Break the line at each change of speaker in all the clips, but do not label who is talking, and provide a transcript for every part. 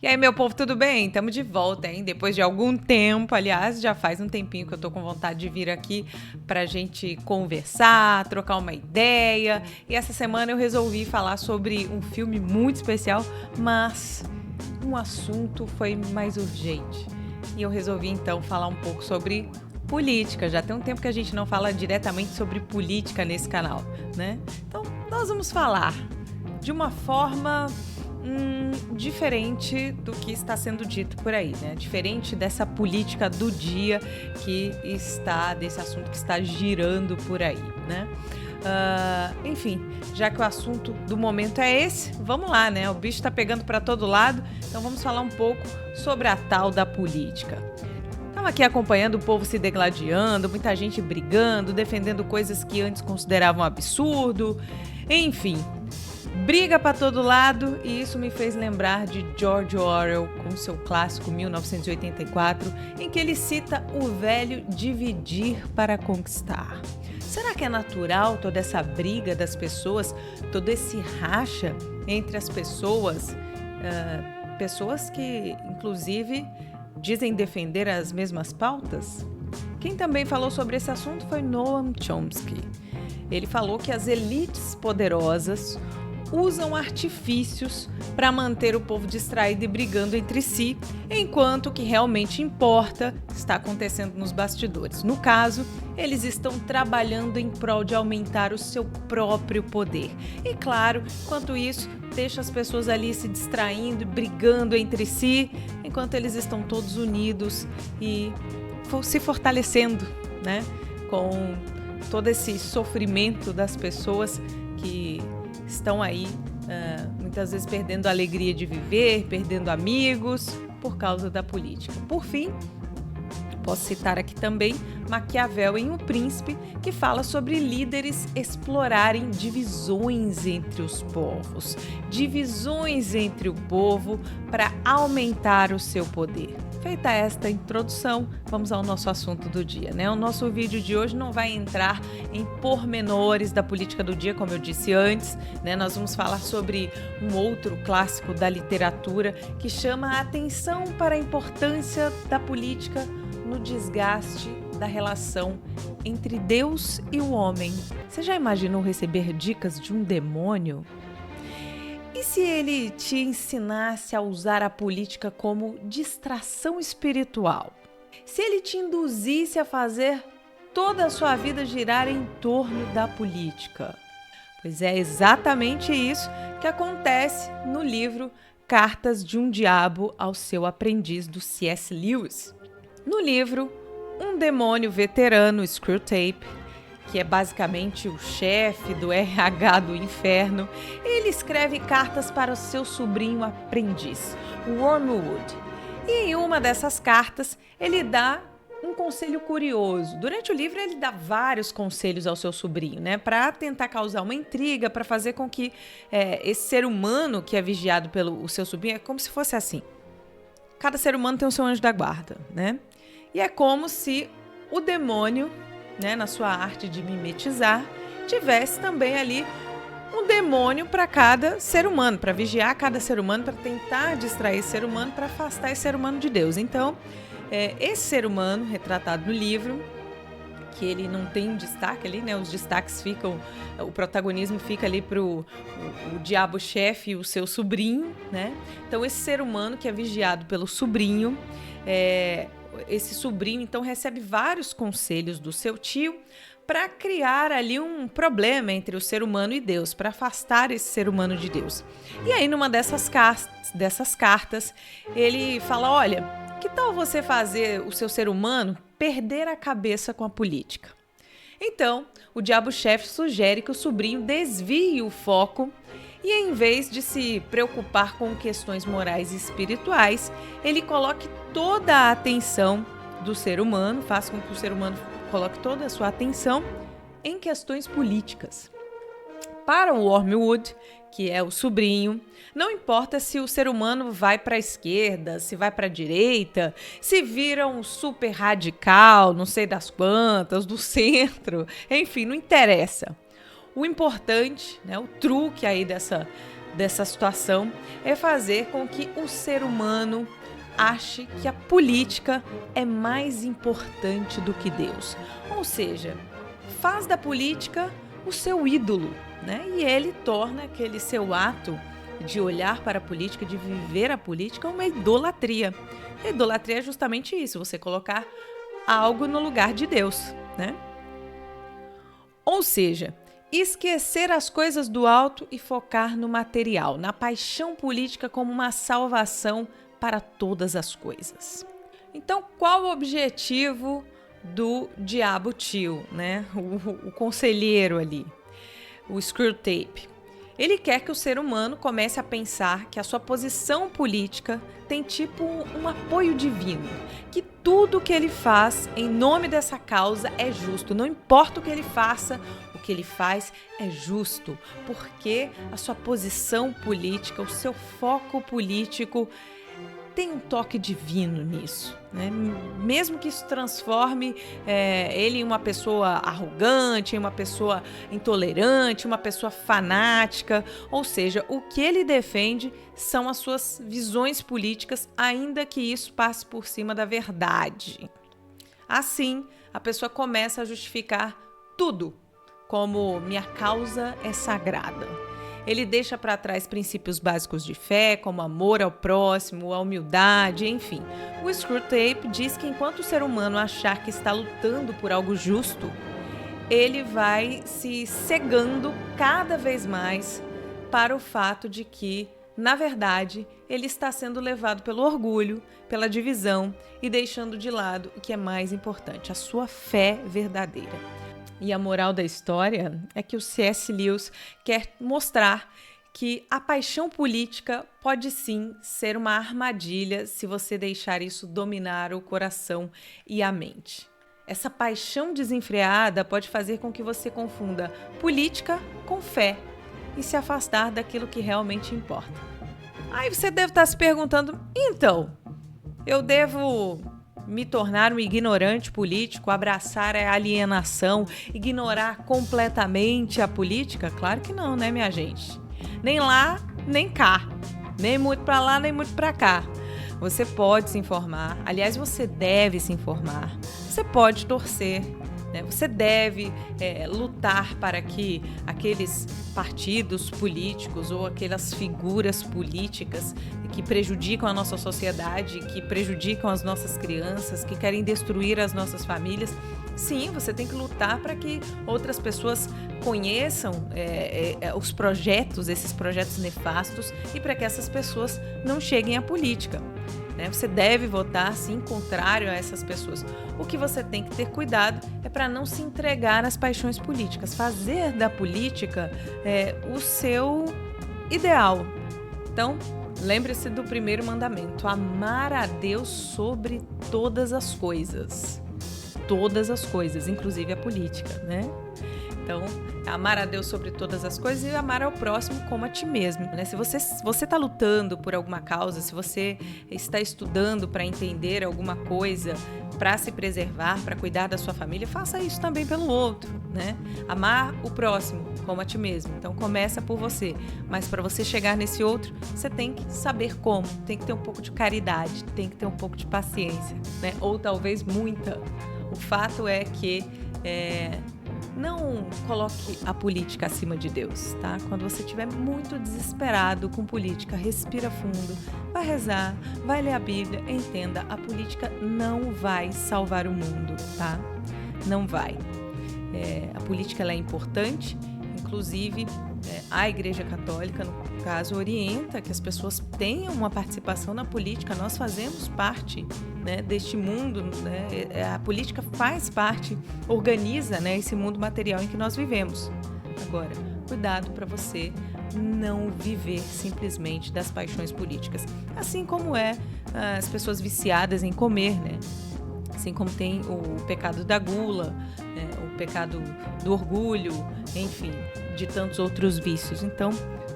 E aí, meu povo, tudo bem? Estamos de volta, hein? Depois de algum tempo, aliás, já faz um tempinho que eu tô com vontade de vir aqui pra gente conversar, trocar uma ideia. E essa semana eu resolvi falar sobre um filme muito especial, mas um assunto foi mais urgente. E eu resolvi então falar um pouco sobre política. Já tem um tempo que a gente não fala diretamente sobre política nesse canal, né? Então, nós vamos falar de uma forma diferente do que está sendo dito por aí, né? Diferente dessa política do dia desse assunto que está girando por aí, né? Enfim, já que o assunto do momento é esse, vamos lá, né? O bicho está pegando para todo lado, então vamos falar um pouco sobre a tal da política. Estava aqui acompanhando o povo se degladiando, muita gente brigando, defendendo coisas que antes consideravam absurdo, enfim. Briga para todo lado, e isso me fez lembrar de George Orwell com seu clássico 1984, em que ele cita o velho dividir para conquistar. Será que é natural toda essa briga das pessoas, todo esse racha entre as pessoas, pessoas que, inclusive, dizem defender as mesmas pautas? Quem também falou sobre esse assunto foi Noam Chomsky. Ele falou que as elites poderosas usam artifícios para manter o povo distraído e brigando entre si, enquanto o que realmente importa está acontecendo nos bastidores. No caso, eles estão trabalhando em prol de aumentar o seu próprio poder. E claro, enquanto isso, deixa as pessoas ali se distraindo e brigando entre si, enquanto eles estão todos unidos e se fortalecendo, né? Com todo esse sofrimento das pessoas que estão aí muitas vezes perdendo a alegria de viver, perdendo amigos por causa da política. Por fim, posso citar aqui também Maquiavel em O Príncipe, que fala sobre líderes explorarem divisões entre os povos, divisões entre o povo para aumentar o seu poder. Feita esta introdução, vamos ao nosso assunto do dia, né? O nosso vídeo de hoje não vai entrar em pormenores da política do dia, como eu disse antes, né? Nós vamos falar sobre um outro clássico da literatura que chama a atenção para a importância da política no desgaste da relação entre Deus e o homem. Você já imaginou receber dicas de um demônio? E se ele te ensinasse a usar a política como distração espiritual? Se ele te induzisse a fazer toda a sua vida girar em torno da política? Pois é exatamente isso que acontece no livro Cartas de um Diabo ao Seu Aprendiz, do C.S. Lewis. No livro, um demônio veterano, Screwtape, que é basicamente o chefe do RH do inferno, ele escreve cartas para o seu sobrinho aprendiz, Wormwood. E em uma dessas cartas, ele dá um conselho curioso. Durante o livro, ele dá vários conselhos ao seu sobrinho, né, para tentar causar uma intriga, para fazer com que esse ser humano que é vigiado pelo seu sobrinho, é como se fosse assim. Cada ser humano tem o seu anjo da guarda, né? E é como se o demônio, né, na sua arte de mimetizar, tivesse também ali um demônio para cada ser humano, para vigiar cada ser humano, para tentar distrair esse ser humano, para afastar esse ser humano de Deus. Então, esse ser humano retratado no livro, que ele não tem um destaque ali, né? Os destaques ficam, o protagonismo fica ali para o diabo-chefe e o seu sobrinho, né? Então, esse ser humano que é vigiado pelo sobrinho, esse sobrinho, então, recebe vários conselhos do seu tio para criar ali um problema entre o ser humano e Deus, para afastar esse ser humano de Deus. E aí, numa dessas cartas, ele fala, olha, que tal você fazer o seu ser humano perder a cabeça com a política? Então, o diabo-chefe sugere que o sobrinho desvie o foco e, em vez de se preocupar com questões morais e espirituais, ele coloque toda a atenção do ser humano, faça com que o ser humano coloque toda a sua atenção em questões políticas. Para o Wormwood, que é o sobrinho, não importa se o ser humano vai para a esquerda, se vai para a direita, se vira um super radical, não sei das quantas, do centro, enfim, não interessa. O importante, né, o truque aí dessa dessa situação é fazer com que o ser humano ache que a política é mais importante do que Deus. Ou seja, faz da política o seu ídolo, né? E ele torna aquele seu ato de olhar para a política, de viver a política, uma idolatria. A idolatria é justamente isso, você colocar algo no lugar de Deus, né? Ou seja, esquecer as coisas do alto e focar no material, na paixão política como uma salvação para todas as coisas. Então, qual o objetivo do diabo tio, né? O conselheiro ali, o Screwtape? Ele quer que o ser humano comece a pensar que a sua posição política tem tipo um apoio divino, que tudo que ele faz em nome dessa causa é justo, não importa o que ele faça, o que ele faz é justo, porque a sua posição política, o seu foco político tem um toque divino nisso, né? Mesmo que isso transforme ele em uma pessoa arrogante, em uma pessoa intolerante, uma pessoa fanática, ou seja, o que ele defende são as suas visões políticas, ainda que isso passe por cima da verdade. Assim, a pessoa começa a justificar tudo como minha causa é sagrada. Ele deixa para trás princípios básicos de fé, como amor ao próximo, a humildade, enfim. O Screwtape diz que enquanto o ser humano achar que está lutando por algo justo, ele vai se cegando cada vez mais para o fato de que, na verdade, ele está sendo levado pelo orgulho, pela divisão e deixando de lado o que é mais importante, a sua fé verdadeira. E a moral da história é que o C.S. Lewis quer mostrar que a paixão política pode sim ser uma armadilha se você deixar isso dominar o coração e a mente. Essa paixão desenfreada pode fazer com que você confunda política com fé e se afastar daquilo que realmente importa. Aí você deve estar se perguntando, então, eu devo me tornar um ignorante político, abraçar a alienação, ignorar completamente a política? Claro que não, né, minha gente? Nem lá, nem cá. Nem muito para lá, nem muito para cá. Você pode se informar. Aliás, você deve se informar. Você pode torcer, né? Você deve lutar para que aqueles partidos políticos ou aquelas figuras políticas que prejudicam a nossa sociedade, que prejudicam as nossas crianças, que querem destruir as nossas famílias, sim, você tem que lutar para que outras pessoas conheçam os projetos, esses projetos nefastos, e para que essas pessoas não cheguem à política. Você deve votar, sim, contrário a essas pessoas. O que você tem que ter cuidado é para não se entregar às paixões políticas, fazer da política o seu ideal. Então, lembre-se do primeiro mandamento, amar a Deus sobre todas as coisas. Todas as coisas, inclusive a política, né? Então, amar a Deus sobre todas as coisas e amar ao próximo como a ti mesmo, né? Se você está lutando por alguma causa, se você está estudando para entender alguma coisa, para se preservar, para cuidar da sua família, faça isso também pelo outro, né? Amar o próximo como a ti mesmo. Então, começa por você. Mas para você chegar nesse outro, você tem que saber como. Tem que ter um pouco de caridade, tem que ter um pouco de paciência, né? Ou talvez muita. O fato é que não coloque a política acima de Deus, tá? Quando você estiver muito desesperado com política, respira fundo, vai rezar, vai ler a Bíblia, entenda, a política não vai salvar o mundo, tá? Não vai. A política ela é importante, inclusive a Igreja Católica, no caso, orienta que as pessoas tenham uma participação na política. Nós fazemos parte, né, deste mundo, né? A política faz parte, organiza, né, esse mundo material em que nós vivemos. Agora, cuidado para você não viver simplesmente das paixões políticas, assim como as pessoas viciadas em comer, né? Assim como tem o pecado da gula, né, o pecado do orgulho, enfim, de tantos outros vícios. Então,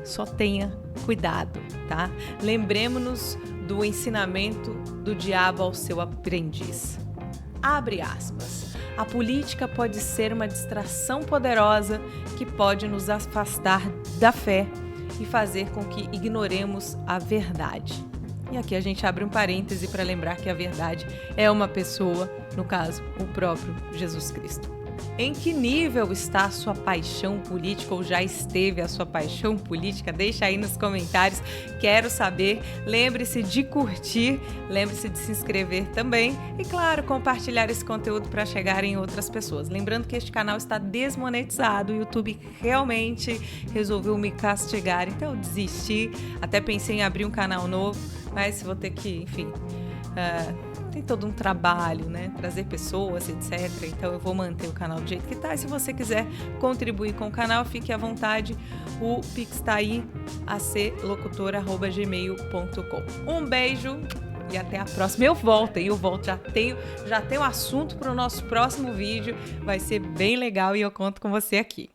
só tenha cuidado, tá? Lembremos-nos do ensinamento do diabo ao seu aprendiz. Abre aspas. A política pode ser uma distração poderosa que pode nos afastar da fé e fazer com que ignoremos a verdade. E aqui a gente abre um parêntese para lembrar que a verdade é uma pessoa, no caso, o próprio Jesus Cristo. Em que nível está a sua paixão política ou já esteve a sua paixão política? Deixa aí nos comentários, quero saber. Lembre-se de curtir, lembre-se de se inscrever também e, claro, compartilhar esse conteúdo para chegar em outras pessoas. Lembrando que este canal está desmonetizado, o YouTube realmente resolveu me castigar, então eu desisti, até pensei em abrir um canal novo, mas vou ter que, enfim... tem todo um trabalho, né? Trazer pessoas, etc. Então eu vou manter o canal do jeito que tá. E se você quiser contribuir com o canal, fique à vontade. O Pix tá aí, aclocutora@gmail.com. Um beijo e até a próxima. Eu volto, já tenho assunto para o nosso próximo vídeo. Vai ser bem legal e eu conto com você aqui.